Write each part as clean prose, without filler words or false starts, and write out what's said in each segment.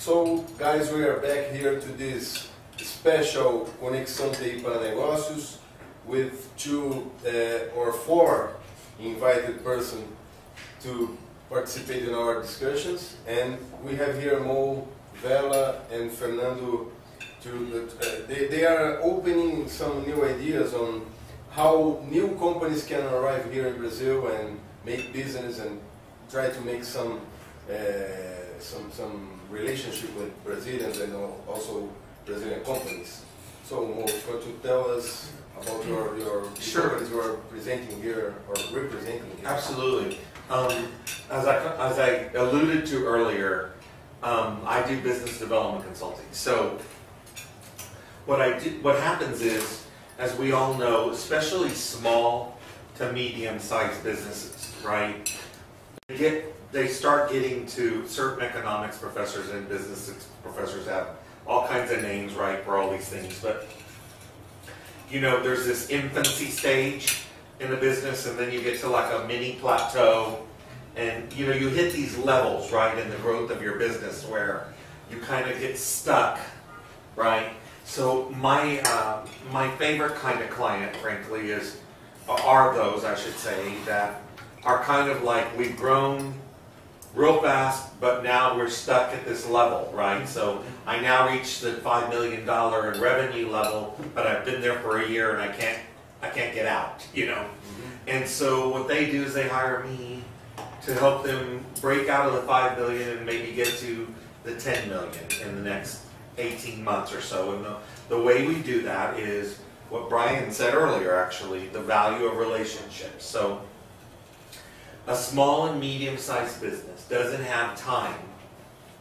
So, guys, we are back here to this special Conexão TI para Negócios with two or four invited persons to participate in our discussions. And we have here Moe Vela and Fernando. They are opening some new ideas on how new companies can arrive here in Brazil and make business and try to make some relationship with Brazilians and also Brazilian companies. So, Mo, could you tell us about your companies you are presenting here or representing here? Absolutely. As I alluded to earlier, I do business development consulting. So, what happens is, as we all know, especially small to medium-sized businesses, right? They start getting to certain economics professors and business professors have all kinds of names, right, for all these things. But, you know, there's this infancy stage in the business, and then you get to like a mini plateau. And, you know, you hit these levels, right, in the growth of your business where you kind of get stuck, right? So my favorite kind of client, frankly, are those, I should say, that are kind of like we've grown real fast, but now we're stuck at this level, right? So I now reached the $5 million in revenue level, but I've been there for a year and I can't get out, you know? And so what they do is they hire me to help them break out of the 5 million and maybe get to the 10 million in the next 18 months or so. And the way we do that is what Brian said earlier, actually, the value of relationships. So a small and medium-sized business doesn't have time,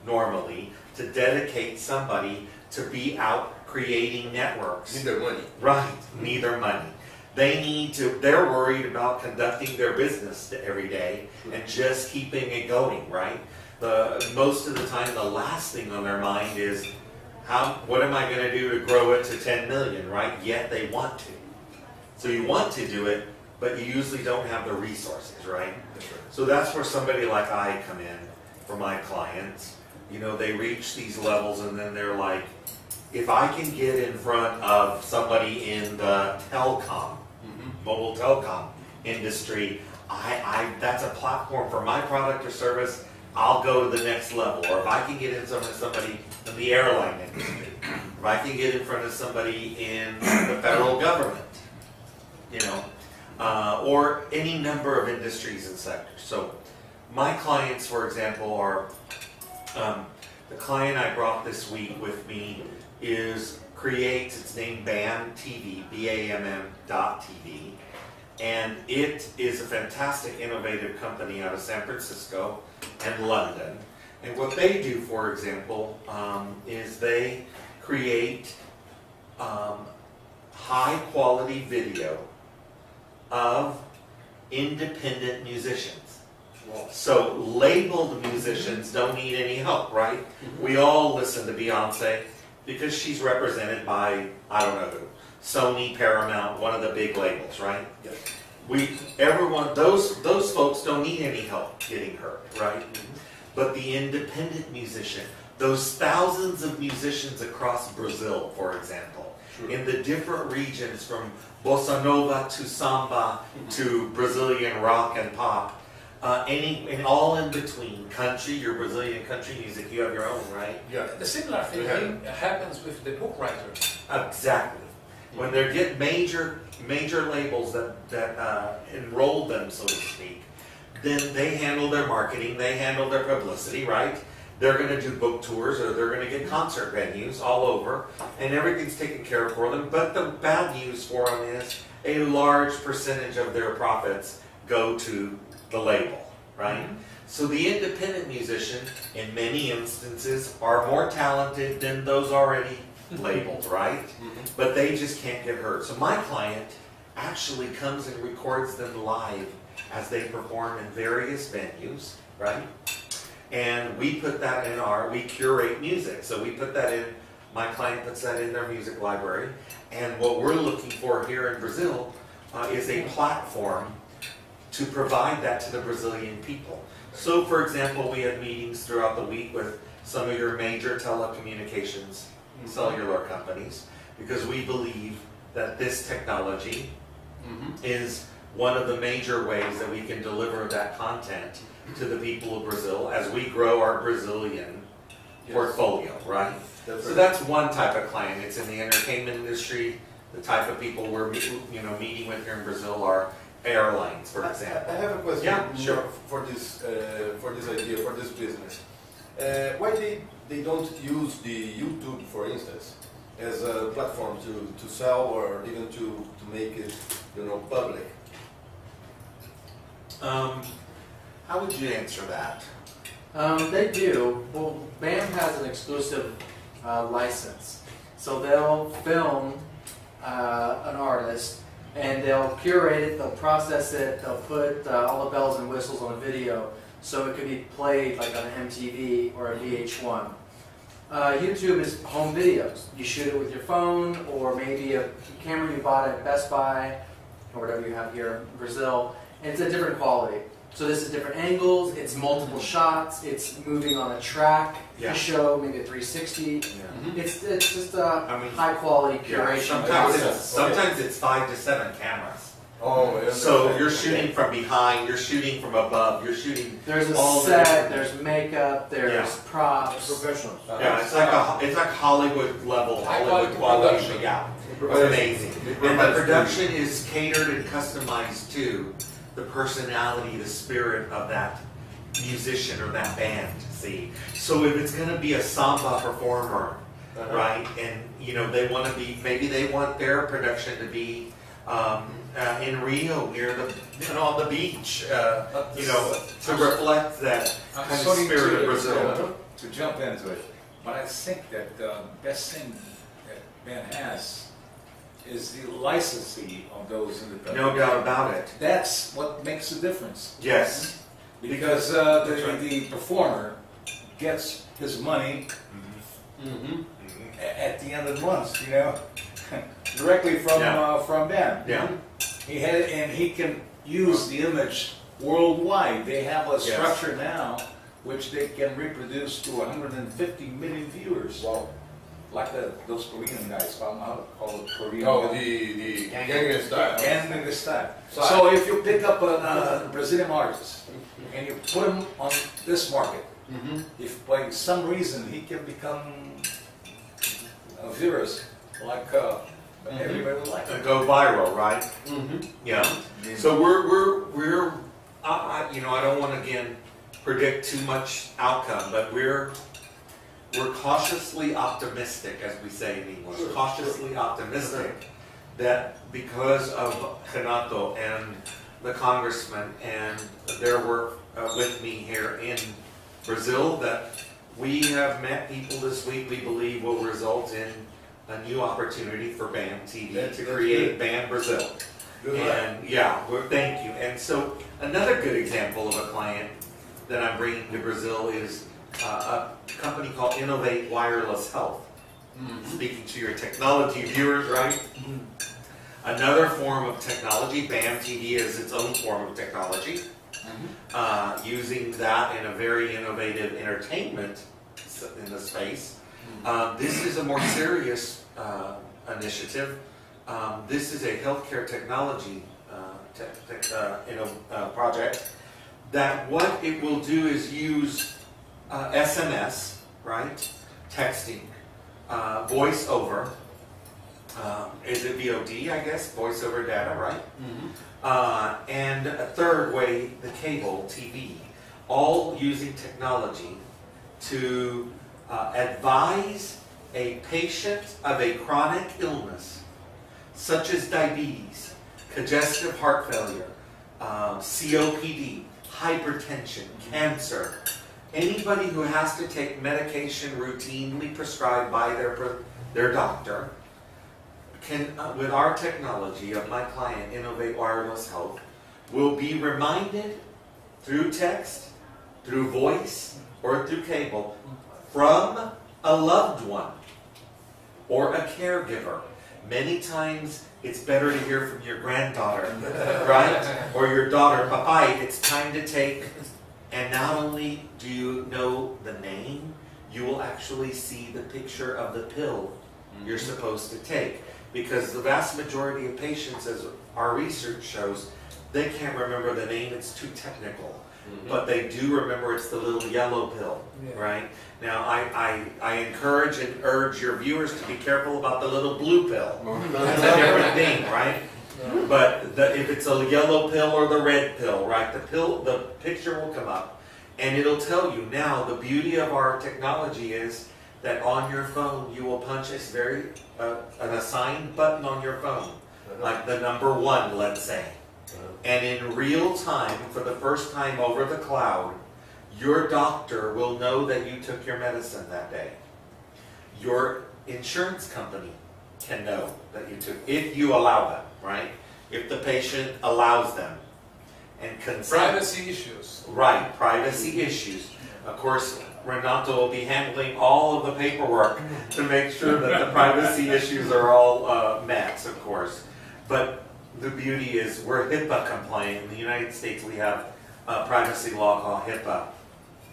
normally, to dedicate somebody to be out creating networks. Neither money. Right, neither money. They're worried about conducting their business every day and just keeping it going, right? Most of the time, the last thing on their mind is, what am I going to do to grow it to 10 million, right? Yet they want to. So you want to do it, but you usually don't have the resources, right? That's right. So that's where somebody like I come in for my clients. You know, they reach these levels and then they're like, if I can get in front of somebody in the telecom, mobile telecom industry, that's a platform for my product or service, I'll go to the next level. Or if I can get in front of somebody in the airline industry, if I can get in front of somebody in the federal government, you know, or any number of industries and sectors. So my clients, for example, are, the client I brought this week with me it's named BAM TV, BAMM.TV, and it is a fantastic innovative company out of San Francisco and London. And what they do, for example, is they create high quality video of independent musicians. So labeled musicians don't need any help, right? We all listen to Beyonce because she's represented by, I don't know who, Sony, Paramount, one of the big labels, right? Yes. Those folks don't need any help getting heard, right? But the independent musician, those thousands of musicians across Brazil, for example, in the different regions from bossa nova to samba to Brazilian rock and pop, and all in between, country, your Brazilian country music, you have your own, right? Yeah. The similar thing happens with the book writers. Exactly. When they get major labels that enroll them, so to speak, then they handle their marketing, they handle their publicity, right? They're going to do book tours or they're going to get concert venues all over, and everything's taken care of for them. But the bad news for them is a large percentage of their profits go to the label, right? So the independent musician, in many instances, are more talented than those already labeled, right? But they just can't get heard. So my client actually comes and records them live as they perform in various venues, right? And we put that in we curate music. So we put that in, my client puts that in their music library. And what we're looking for here in Brazil is a platform to provide that to the Brazilian people. So, for example, we have meetings throughout the week with some of your major telecommunications cellular companies, because we believe that this technology is one of the major ways that we can deliver that content to the people of Brazil as we grow our Brazilian portfolio, right? So that's one type of client. It's in the entertainment industry. The type of people we're meeting with here in Brazil are airlines, for example. I have a question. Yeah, sure. For this idea, for this business. Why they don't use the YouTube, for instance, as a platform to sell or even to make it, public? How would you answer that? They do. Well, BAM has an exclusive license, so they'll film an artist, and they'll curate it, they'll process it, they'll put all the bells and whistles on a video, so it could be played like on an MTV or a VH1. YouTube is home videos. You shoot it with your phone, or maybe a camera you bought at Best Buy, or whatever you have here in Brazil, and it's a different quality. So this is different angles, it's multiple shots, it's moving on a track to show, maybe a 360. It's just a high quality curation process. Sometimes it's 5 to 7 cameras. Oh, yeah. So you're shooting from behind, you're shooting from above, you're shooting. There's a set, there's makeup, there's props. Professionals. Yeah, it's like Hollywood level, Hollywood quality. Yeah, it's amazing. And the production is catered and customized to the personality, the spirit of that musician or that band, see? So if it's going to be a samba performer, right, and they want to be, maybe they want their production to be in Rio near on the beach, to reflect that kind of spirit of Brazil. To jump into it, but I think that the best thing that Ben has is the licensing of those independent. No doubt about it. That's what makes the difference. Yes. Because the performer gets his money at the end of the month, directly from them. Yeah. He can use the image worldwide. They have a structure now which they can reproduce to 150 million viewers. Wow. Like those Korean guys, I don't know how to call it Korean. Oh, the Gangnam Style. Gangnam Style. So if you pick up a Brazilian artist and you put him on this market, if by some reason he can become virus, like everybody would like it. Go viral, right? Yeah. So we're I don't want to again predict too much outcome, but we're cautiously optimistic, as we say in English, cautiously optimistic that because of Renato and the congressman and their work with me here in Brazil, that we have met people this week we believe will result in a new opportunity for BAM TV to create BAM Brazil. And thank you. And so another good example of a client that I'm bringing to Brazil is a company called Innovate Wireless Health. Speaking to your technology viewers, right? Another form of technology, BAM TV is its own form of technology. Using that in a very innovative entertainment in the space. This is a more serious initiative. This is a healthcare technology project that what it will do is use SMS, right? Texting, voice over. Is it VOD, I guess? Voice over data, right? And a third way, the cable TV, all using technology to advise a patient of a chronic illness, such as diabetes, congestive heart failure, COPD, hypertension, cancer. Anybody who has to take medication routinely prescribed by their doctor can, with our technology of my client, Innovate Wireless Health, will be reminded through text, through voice, or through cable from a loved one or a caregiver. Many times it's better to hear from your granddaughter, right? Or your daughter, Papai, it's time to take. And not only do you know the name, you will actually see the picture of the pill you're supposed to take. Because the vast majority of patients, as our research shows, they can't remember the name, it's too technical. But they do remember it's the little yellow pill, right? Now, I encourage and urge your viewers to be careful about the little blue pill. That's a different thing, right? But if it's a yellow pill or the red pill, right, the picture will come up and it'll tell you. Now, the beauty of our technology is that on your phone you will punch an assigned button on your phone, like the number 1, let's say. And in real time, for the first time over the cloud, your doctor will know that you took your medicine that day. Your insurance company can know that you took, if you allow them, right? If the patient allows them and consents. Privacy issues. Right, privacy issues. Of course, Renato will be handling all of the paperwork to make sure that the privacy issues are all met, of course. But the beauty is we're HIPAA compliant. In the United States, we have a privacy law called HIPAA,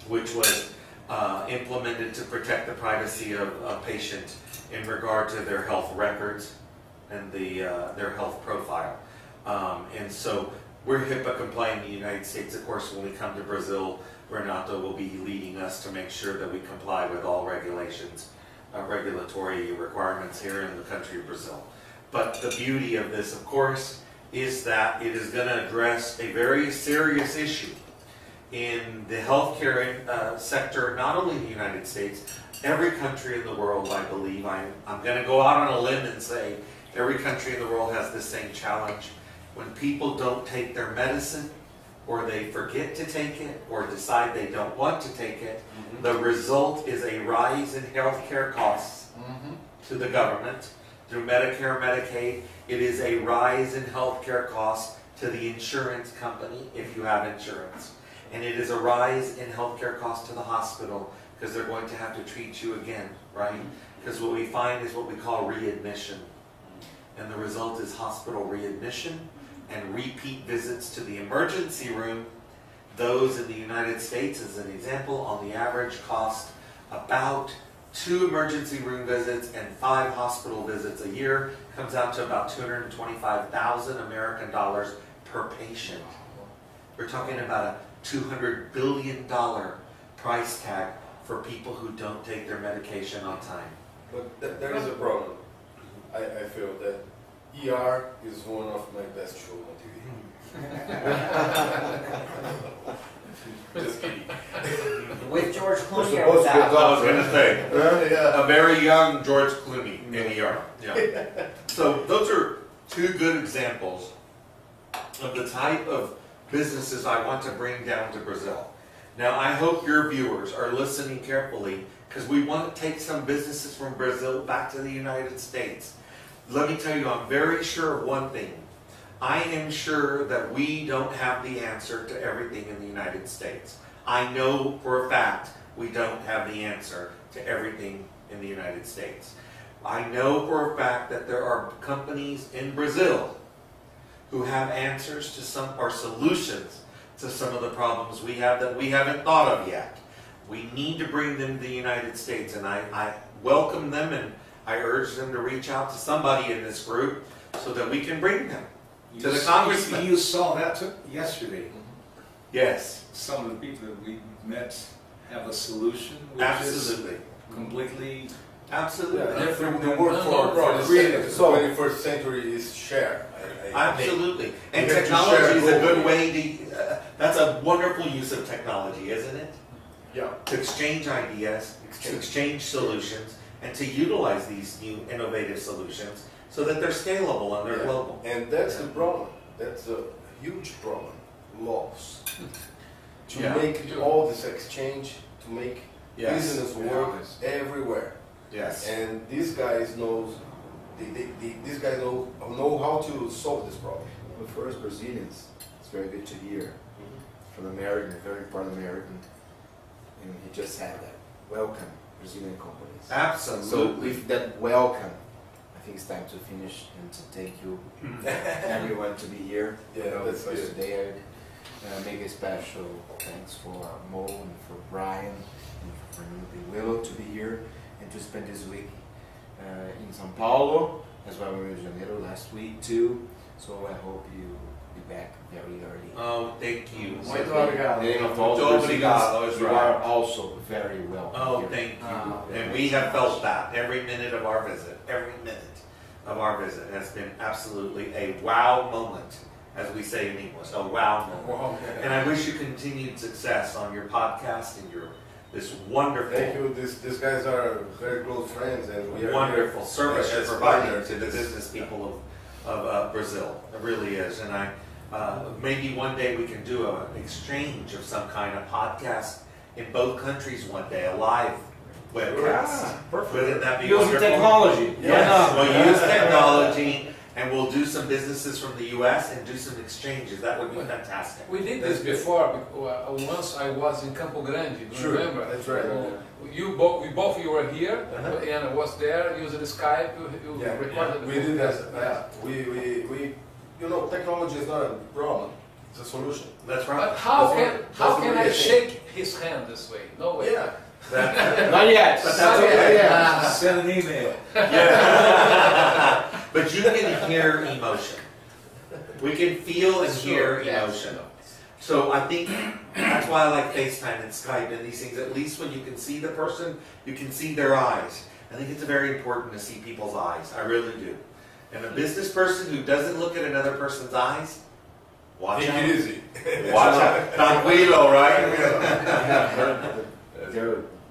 which was implemented to protect the privacy of a patient in regard to their health records and their health profile. And so we're HIPAA compliant in the United States. Of course, when we come to Brazil, Renato will be leading us to make sure that we comply with all regulations, regulatory requirements here in the country of Brazil. But the beauty of this, of course, is that it is going to address a very serious issue in the healthcare sector, not only in the United States, every country in the world, I believe. I'm going to go out on a limb and say every country in the world has the same challenge. When people don't take their medicine, or they forget to take it, or decide they don't want to take it, the result is a rise in healthcare costs to the government. Through Medicare, Medicaid, it is a rise in healthcare costs to the insurance company, if you have insurance. And it is a rise in healthcare costs to the hospital, because they're going to have to treat you again, right? Because what we find is what we call readmission. And the result is hospital readmission and repeat visits to the emergency room. Those in the United States, as an example, on the average cost about 2 emergency room visits and 5 hospital visits a year. Comes out to about 225,000 American dollars per patient. We're talking about a $200 billion price tag for people who don't take their medication on time. But there is a problem. I feel that ER is one of my best shows on TV. Just kidding. With George Clooney or supposed to be without? I was going to say, Yeah. a very young George Clooney in ER. Yeah. So those are 2 good examples of the type of businesses I want to bring down to Brazil. Now, I hope your viewers are listening carefully, because we want to take some businesses from Brazil back to the United States. Let me tell you, I'm very sure of one thing. I am sure that we don't have the answer to everything in the United States. I know for a fact we don't have the answer to everything in the United States. I know for a fact that there are companies in Brazil who have answers to some, or solutions to some of the problems we have that we haven't thought of yet. We need to bring them to the United States, and I welcome them, and I urge them to reach out to somebody in this group so that we can bring them to the congressman. You saw that yesterday. Yes. Some of the people that we met have a solution, which Absolutely. is completely Absolutely. The word for the 21st century is share. Absolutely. And We have to technology share is a good globally. way to, that's a wonderful use of technology, isn't it? Yeah. To exchange ideas, to exchange solutions, and to utilize these new innovative solutions so that they're scalable and they're global. And that's the problem. That's a huge problem. Laws. To make all this exchange, to make business work everywhere. Yes. And these guys know how to solve this problem. Well, for us Brazilians, it's very good to hear from American, a very important American, and he just said that. Welcome, Brazilian companies. Absolutely. So with that welcome, I think it's time to finish and to thank you, everyone, to be here. Yeah, that's because good. today I make a special thanks for Mo and for Brian and Fernando Pinguelo to be here and to spend this week in São Paulo, as well as Rio de Janeiro last week too. So I hope you be back very early. Oh, thank you. Muito obrigado. And of all Muito the obrigado, residents, is you right. are also very welcome Oh, here. thank you. And we have felt that every minute of our visit. Every minute of our visit has been absolutely a wow moment, as we say in English, a wow moment. And I wish you continued success on your podcast and your this wonderful, Thank you. These guys are very close friends, and we are wonderful here service you're as providing partners to in the this. business people of Brazil. It really is. And I maybe one day we can do an exchange of some kind of podcast in both countries one day, a live webcast. Perfect. Wouldn't that be Using wonderful? technology. Yes, we'll use technology and we'll do some businesses from the U.S. and do some exchanges. That would be fantastic. We did this before. Once I was in Campo Grande. Do you Sure, remember? that's right. You were here, and I was there using Skype. You recorded. We did that. We you know, technology is not a problem; it's a solution. That's right. But how That's can the I way shake his hand this way? No way. Yeah. Not yet. But that's Not okay. yet. Send an email. Yeah. But you can hear emotion. We can feel and hear Yes. emotion. So I think that's why I like FaceTime and Skype and these things. At least when you can see the person, you can see their eyes. I think it's very important to see people's eyes. I really do. And a business person who doesn't look at another person's eyes, watch Take out. it easy. Watch out. Tranquilo, right?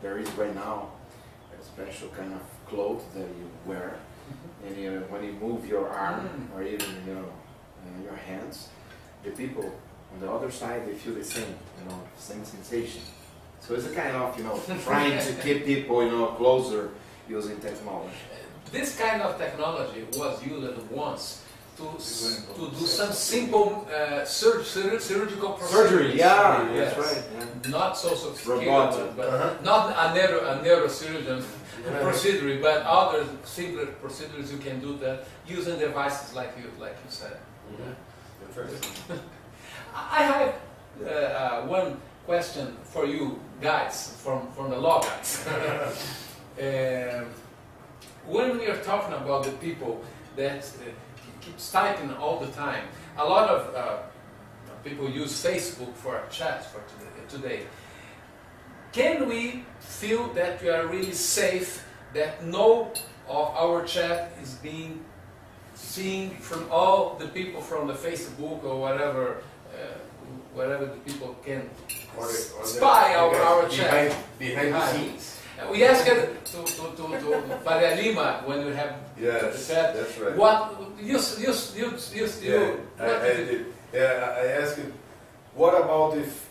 There is right now a special kind of clothes that you wear, and when you move your arm or even your hands, the people on the other side, they feel the same, same sensation. So it's a kind of trying to keep people closer using technology. This kind of technology was used once to do some simple surgical procedures. Surgery, yeah, Yes. that's right. Yeah. Not so sophisticated, Robotic. but not a neurosurgeon procedure, but other simpler procedures you can do that using devices like you said. I have one question for you guys from the law guys. When we are talking about the people that keeps typing all the time, a lot of people use Facebook for chat for today. Can we feel that we are really safe, that no of our chat is being seen from all the people from the Facebook or whatever, wherever the people can spy our chat? Behind the scenes. We asked to Faria Lima when we have the chat. That's right. What you I asked him, what about if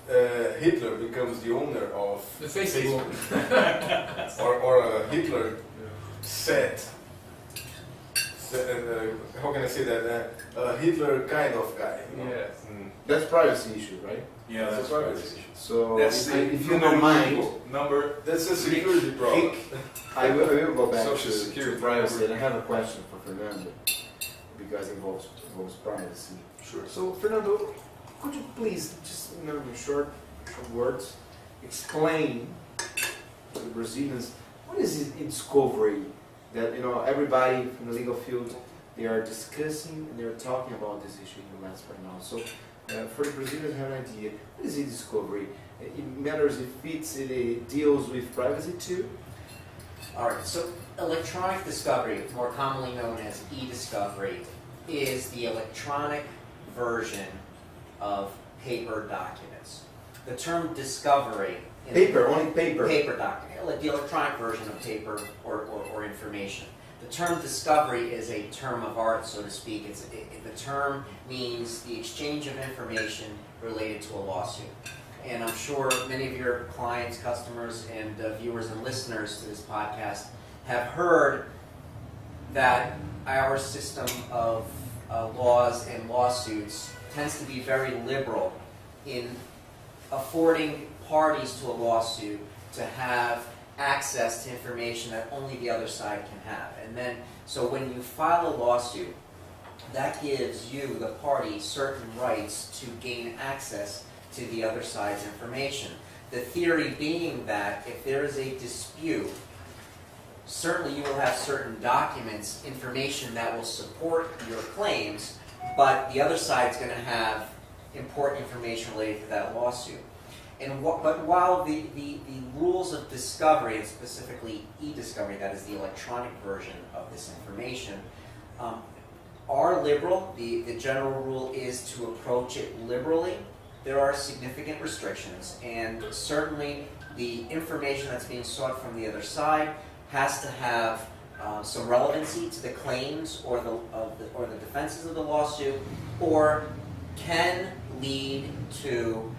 Hitler becomes the owner of the Facebook? or Hitler said, how can I say that? Hitler kind of guy. Yes. That's privacy issue, right? Yeah, that's right. right. So That's if you don't mind, number. That's a security problem. I will go back Social to security privacy, and I have a question for Fernando because it involves privacy. Sure. So Fernando, could you please just in short words explain to the Brazilians what is it in discovery that everybody from the legal field they are discussing and they are talking about this issue in the last right now. So for the Brazilians to have an idea, what is e-discovery? It matters if it deals with privacy too. All right, so electronic discovery, more commonly known as e-discovery, is the electronic version of paper documents. The term discovery... Only paper. Paper document, the electronic version of paper or information. The term discovery is a term of art, so to speak. The term means the exchange of information related to a lawsuit. And I'm sure many of your clients, customers, and viewers and listeners to this podcast have heard that our system of laws and lawsuits tends to be very liberal in affording parties to a lawsuit to have access to information that only the other side can have. And then, so when you file a lawsuit, that gives you, the party, certain rights to gain access to the other side's information. The theory being that if there is a dispute, certainly you will have certain documents, information that will support your claims, but the other side's going to have important information related to that lawsuit. But while the rules of discovery, and specifically e-discovery, that is the electronic version of this information, are liberal, the general rule is to approach it liberally. There are significant restrictions, and certainly the information that's being sought from the other side has to have some relevancy to the claims or the defenses of the lawsuit, or can lead to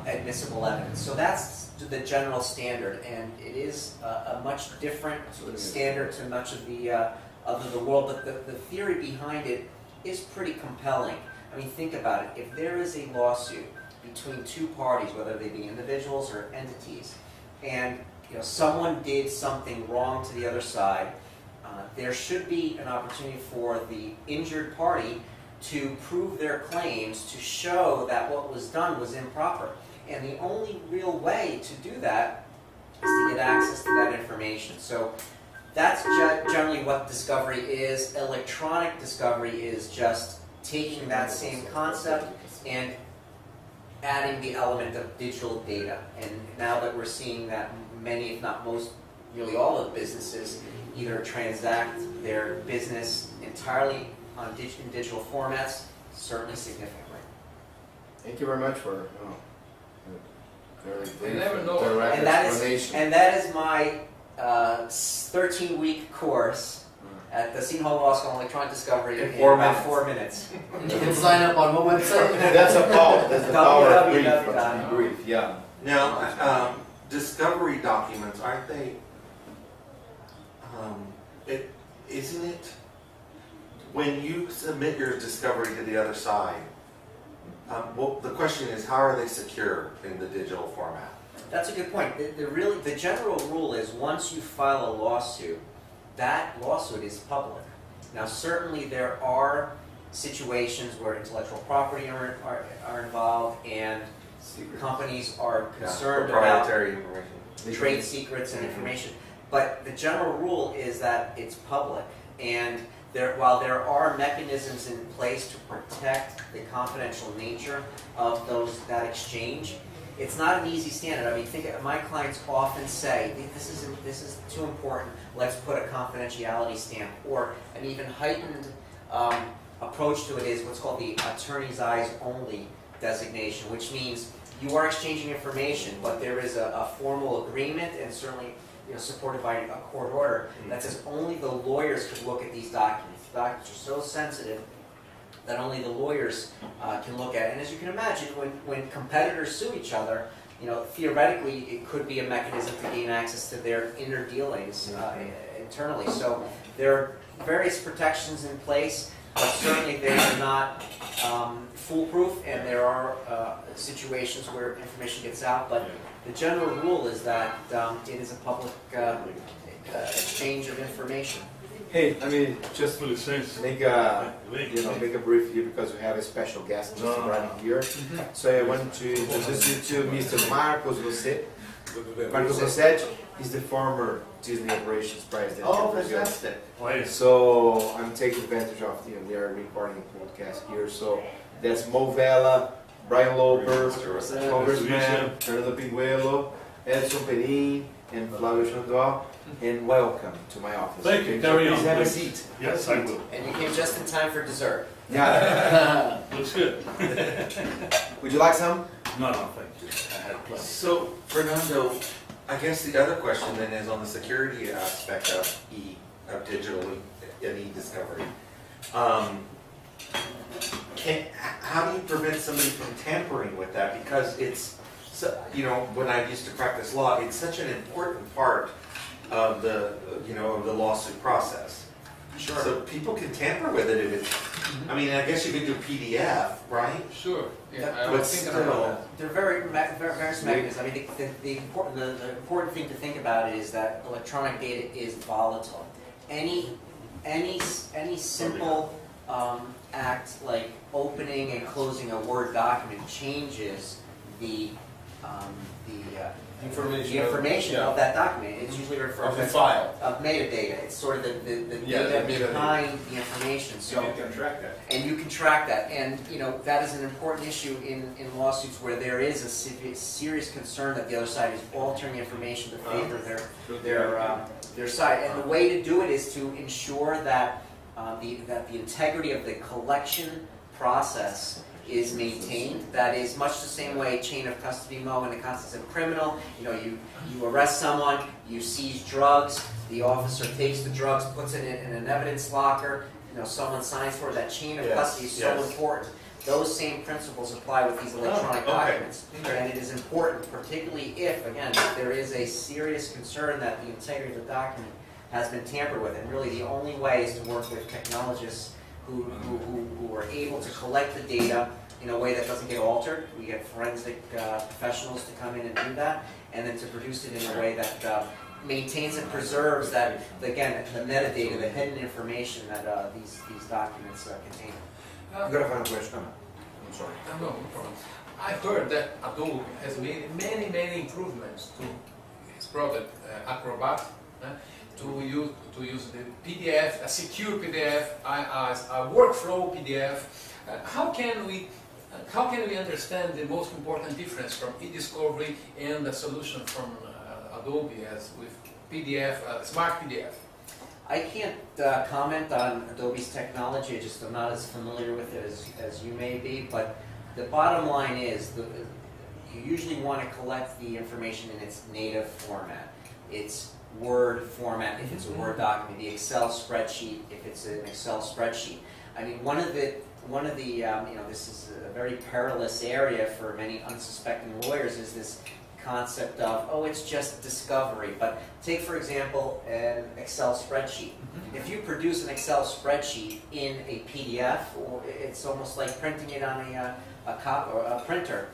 admissible evidence. So that's the general standard, and it is a much different standard to much of the world, but the theory behind it is pretty compelling. I mean, think about it. If there is a lawsuit between two parties, whether they be individuals or entities, and someone did something wrong to the other side, there should be an opportunity for the injured party to prove their claims, to show that what was done was improper. And the only real way to do that is to get access to that information. So that's generally what discovery is. Electronic discovery is just taking that same concept and adding the element of digital data. And now that we're seeing that many, if not most, nearly all of the businesses either transact their business entirely in digital formats, certainly significantly. Thank you very much for very We never know. direct And explanation. that is my 13-week course at the Seton Hall Law School on Electronic Discovery in about 4 minutes. You can sign up on what website? That's a power. That's the power of brief. www. Brief, yeah. Now, discovery documents, aren't they, isn't it, when you submit your discovery to the other side, well, the question is, how are they secure in the digital format? That's a good point. The general rule is once you file a lawsuit, that lawsuit is public. Now, certainly there are situations where intellectual property are involved, and companies are concerned about proprietary information, trade secrets and information. But the general rule is that it's public, and while there are mechanisms in place to protect the confidential nature of that exchange, it's not an easy standard. I mean, my clients often say, this is too important, let's put a confidentiality stamp, or an even heightened approach to it is what's called the attorney's eyes only designation, which means you are exchanging information, but there is a formal agreement, and certainly supported by a court order, that says only the lawyers could look at these documents. The documents are so sensitive that only the lawyers can look at it. And as you can imagine, when competitors sue each other, theoretically it could be a mechanism to gain access to their inner dealings internally. So there are various protections in place, but certainly they are not foolproof, and there are situations where information gets out. But the general rule is that it is a public exchange of information. Hey, I mean, just make a brief here because we have a special guest just arriving here. So I want to introduce you to Mr. Marcos Rossetti. Marcos Rossetti is the former Disney operations president. Oh, fantastic! So I'm taking advantage of we are recording a podcast here. So that's Moe Vela, Brian Loper, Congressman Fernando Pinguelo, Edson Perin, and Flavio Xandó. And welcome to my office. Thank you. Carry on. Please have a seat. Yes, I will. And you came just in time for dessert. Yeah. Looks good. Would you like some? No, thank you. I had plenty. So, Fernando, I guess the other question then is on the security aspect of digital and e-discovery. How do you prevent somebody from tampering with that? Because it's, when I used to practice law, it's such an important part of the lawsuit process. Sure. So people can tamper with it if it's, I mean, I guess you could do PDF, right? Sure. Yeah, I But was thinking about that. There are various mechanisms. I mean, the important thing to think about is that electronic data is volatile. Any simple act like opening and closing a Word document changes the Information. the information Yeah. of that document. It's usually referred Of to the as file. of metadata. It's sort of the Yeah, data the metadata. behind the information. So, So you can track that. and you can track that. And that is an important issue in lawsuits where there is a serious concern that the other side is altering information to favor their side. And the way to do it is to ensure that the integrity of the collection process is maintained. That is much the same way chain of custody, Moe, in the context of criminal. You arrest someone, you seize drugs, the officer takes the drugs, puts it in an evidence locker, someone signs for it. That chain of Yes, custody is so yes. important. Those same principles apply with these electronic Oh, okay. documents. Okay. And it is important, particularly if, again, there is a serious concern that the integrity of the document has been tampered with. And really the only way is to work with technologists who are able to collect the data in a way that doesn't get altered. We get forensic professionals to come in and do that, and then to produce it in a way that maintains and preserves that, again, the metadata, the hidden information that these documents contain. Agora vai uma questão. I'm sorry. No problem. I heard that Adobe has made many improvements to his product Acrobat to use the PDF, a secure PDF, a workflow PDF. How can we understand the most important difference from e-discovery and the solution from Adobe as with PDF, smart PDF? I can't comment on Adobe's technology. I'm not as familiar with it as you may be, but the bottom line is you usually want to collect the information in its native format. It's Word format if it's a Word document, the Excel spreadsheet if it's an Excel spreadsheet. I mean, one of the this is a very perilous area for many unsuspecting lawyers, is this concept of, oh, it's just discovery. But take, for example, an Excel spreadsheet. If you produce an Excel spreadsheet in a PDF, or it's almost like printing it on a printer,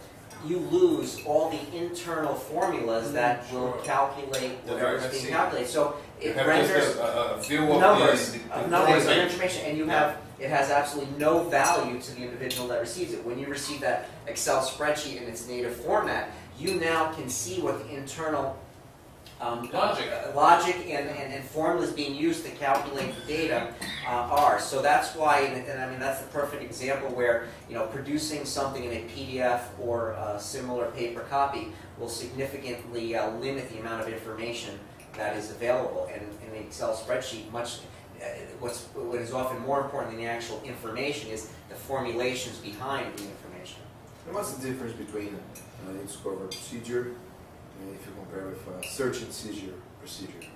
you lose all the internal formulas that will calculate whatever is being calculated. So it renders a view of numbers the of information, and it has absolutely no value to the individual that receives it. When you receive that Excel spreadsheet in its native format, you now can see what the internal logic and formulas being used to calculate the data are. So that's why, and I mean that's the perfect example where producing something in a PDF or a similar paper copy will significantly limit the amount of information that is available. And in the Excel spreadsheet, what is often more important than the actual information is the formulations behind the information. And what's the difference between discovery procedure if you compare with search and seizure procedure?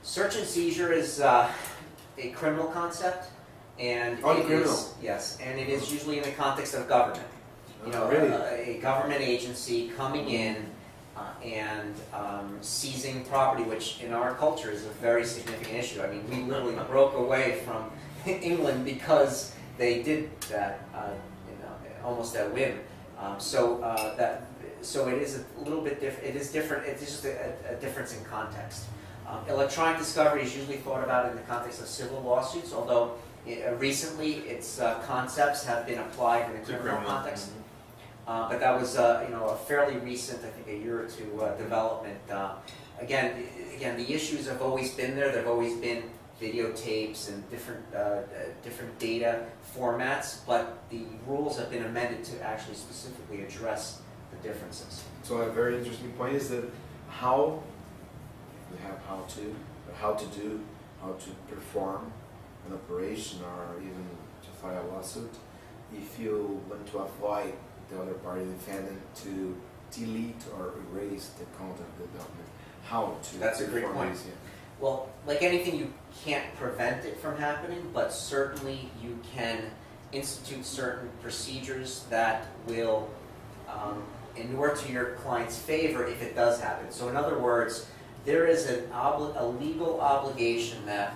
Search and seizure is a criminal concept, and yes, and it is usually in the context of government. Really? A government agency coming in and seizing property, which in our culture is a very significant issue. I mean, we literally broke away from England because they did that, almost at whim. So it is a little bit different. It is different. It's just a difference in context. Electronic discovery is usually thought about in the context of civil lawsuits, although recently its concepts have been applied in a criminal context. But that was a fairly recent, I think, a year or two development. Again, the issues have always been there. There have always been videotapes and different data formats, but the rules have been amended to actually specifically address the differences. So a very interesting point is that how we have how to do, how to perform an operation or even to file a lawsuit if you want to avoid the other party defendant to delete or erase the content of the document. How to That's a great perform point. this, yeah. Well, like anything, you can't prevent it from happening, but certainly you can institute certain procedures that will inure to your client's favor if it does happen. So in other words, there is a legal obligation that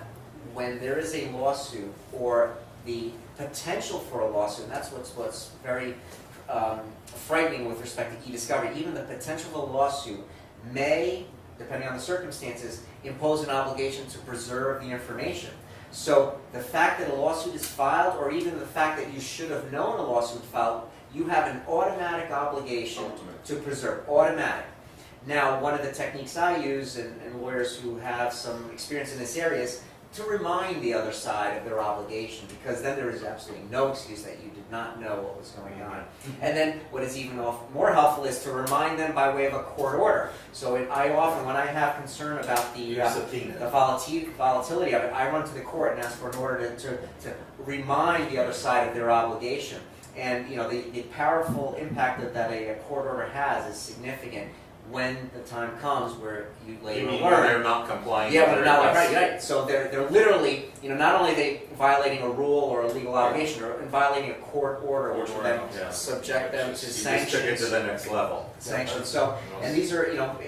when there is a lawsuit or the potential for a lawsuit, and that's what's very frightening with respect to e-discovery, even the potential of a lawsuit may, depending on the circumstances, impose an obligation to preserve the information. So the fact that a lawsuit is filed, or even the fact that you should have known a lawsuit filed, you have an automatic obligation to preserve. Automatic. Now, one of the techniques I use, and lawyers who have some experience in this area, is to remind the other side of their obligation, because then there is absolutely no excuse that you did not know what was going on. And then what is even more helpful is to remind them by way of a court order. So I often, when I have concern about the volatility of it, I run to the court and ask for an order to remind the other side of their obligation. And you know, the powerful impact that a court order has is significant when the time comes where you later learn. When they're not complying. Yeah, when they're not right. So they're literally, you know, not only are they violating a rule or a legal obligation, or violating a court order, which will then subject them to sanctions. You just took it to the next level. Sanctions. So, and these are, you know,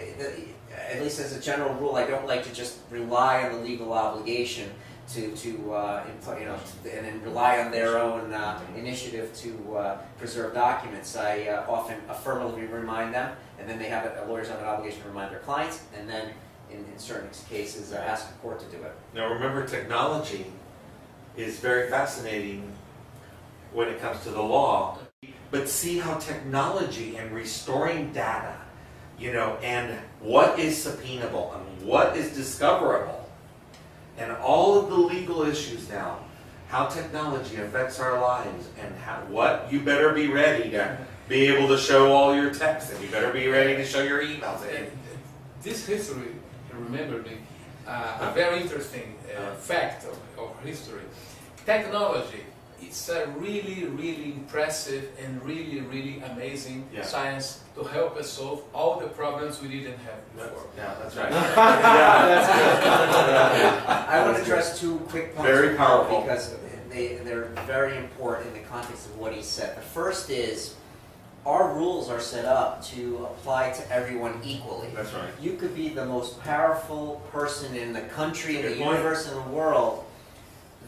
at least as a general rule, I don't like to just rely on the legal obligation to you know, and then rely on their own initiative to preserve documents. I often affirmatively remind them, and then they have lawyers have an obligation to remind their clients, and then in certain cases ask the court to do it. Now remember, technology is very fascinating when it comes to the law, but see how technology and restoring data, you know, and what is subpoenable and what is discoverable, and all of the legal issues now, how technology affects our lives, and what you better be ready to be able to show all your texts, and you better be ready to show your emails. This history remembered me a very interesting fact of history. Technology, it's a really, really impressive and really, really amazing science to help us solve all the problems we didn't have before. Yeah, that's right. I want to address two quick points. Very powerful. Because they're very important in the context of what he said. The first is, our rules are set up to apply to everyone equally. That's right. You could be the most powerful person in the country, in the universe, in the world.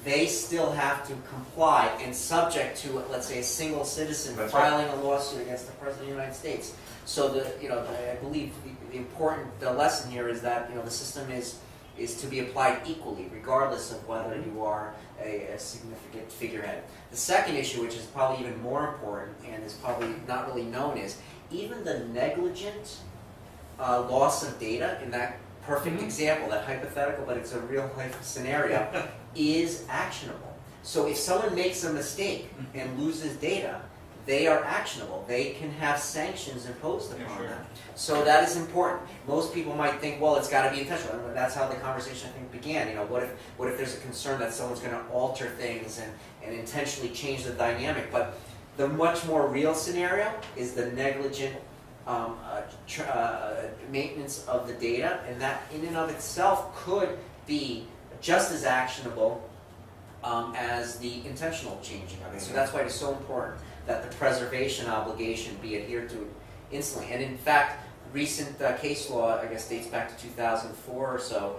They still have to comply and subject to, let's say, a single citizen filing a lawsuit against the President of the United States. So I believe the lesson here is that, you know, the system is to be applied equally, regardless of whether you are a significant figurehead. The second issue, which is probably even more important and is probably not really known, is even the negligent loss of data in that perfect example, that hypothetical, but it's a real life scenario, is actionable. So if someone makes a mistake and loses data, they are actionable. They can have sanctions imposed upon them. So that is important. Most people might think, well, it's got to be intentional. And that's how the conversation, I think, began. You know, what if there's a concern that someone's going to alter things and intentionally change the dynamic? But the much more real scenario is the negligent maintenance of the data, and that in and of itself could be just as actionable as the intentional changing of it. So that's why it's so important that the preservation obligation be adhered to instantly. And in fact, recent case law, I guess, dates back to 2004 or so.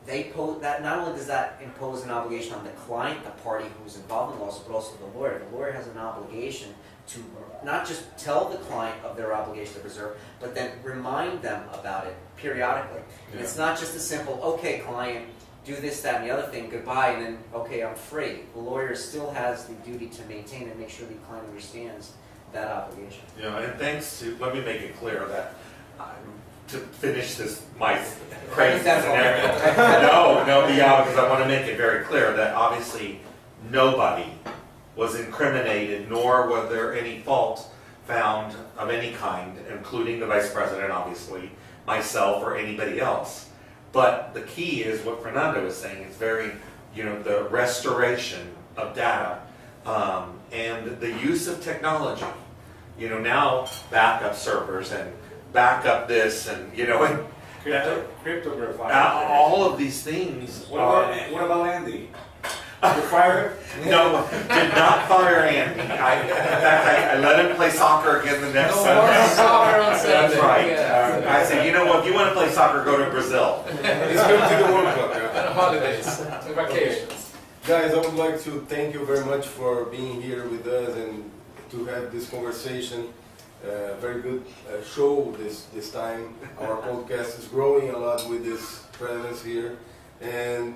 They pose that not only does that impose an obligation on the client, the party who's involved in the lawsuit, but also the lawyer. The lawyer has an obligation to not just tell the client of their obligation to preserve, but then remind them about it periodically. And it's not just a simple, okay, client, do this, that, and the other thing, goodbye, and then, okay, I'm free. The lawyer still has the duty to maintain and make sure the client understands that obligation. Yeah, and thanks to, let me make it clear that, to finish this, my crazy scenario. No, because I want to make it very clear that obviously nobody was incriminated, nor was there any fault found of any kind, including the Vice President, obviously, myself, or anybody else. But the key is what Fernando was saying. It's very, you know, the restoration of data and the use of technology. You know, now backup servers and backup this and, you know, and Cryptography. all of these things. What about Andy? You fire him? No, did not fire Andy. In fact, I let him play soccer again the next Sunday. Soccer on Sunday. That's right. Yeah. I said, you know what, if you want to play soccer, go to Brazil. It's good to the World Cup. And holidays, and vacations. Guys, I would like to thank you very much for being here with us and to have this conversation. Very good show this time. Our podcast is growing a lot with this presence here, and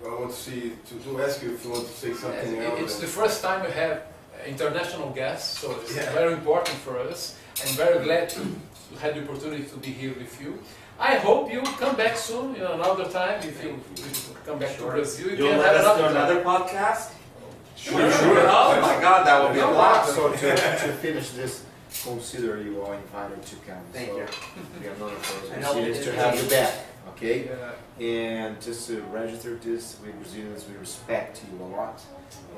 I want to ask you if you want to say something else. It's the first time we have international guest, so it's very important for us. I'm very glad to have the opportunity to be here with you. I hope you come back soon, another time. If you come back to Brazil, you You'll can let have us do another another podcast? Sure. Oh my God, that would be a blast. So to finish this, consider you all invited to come. Thank so you. We are not I hope opposed you to have you back, okay? Yeah. And just to register this, we Brazilians, we respect you a lot,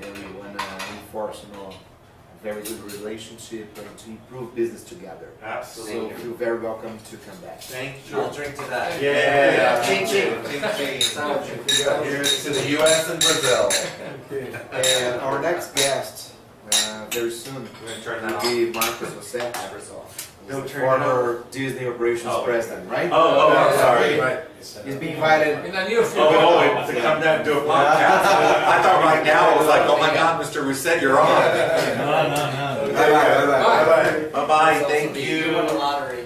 and we want to enforce, a very good relationship and to improve business together. Absolutely. So feel very welcome to come back. Thank I'll you. drink to that. Yeah. Ching ching. Here's to the U.S. and Brazil. And our next guest, very soon, We're gonna turn that will off. be Marcos José, No, the turn it former Disney operations Oh. president, right? Oh, I'm sorry. Right. He's being invited. In a near future. To come down and do a podcast. I thought right now it was like, oh my God, Mr. Rousset, you're on. No, no, no. Bye-bye. Bye-bye, thank You won the you. lottery.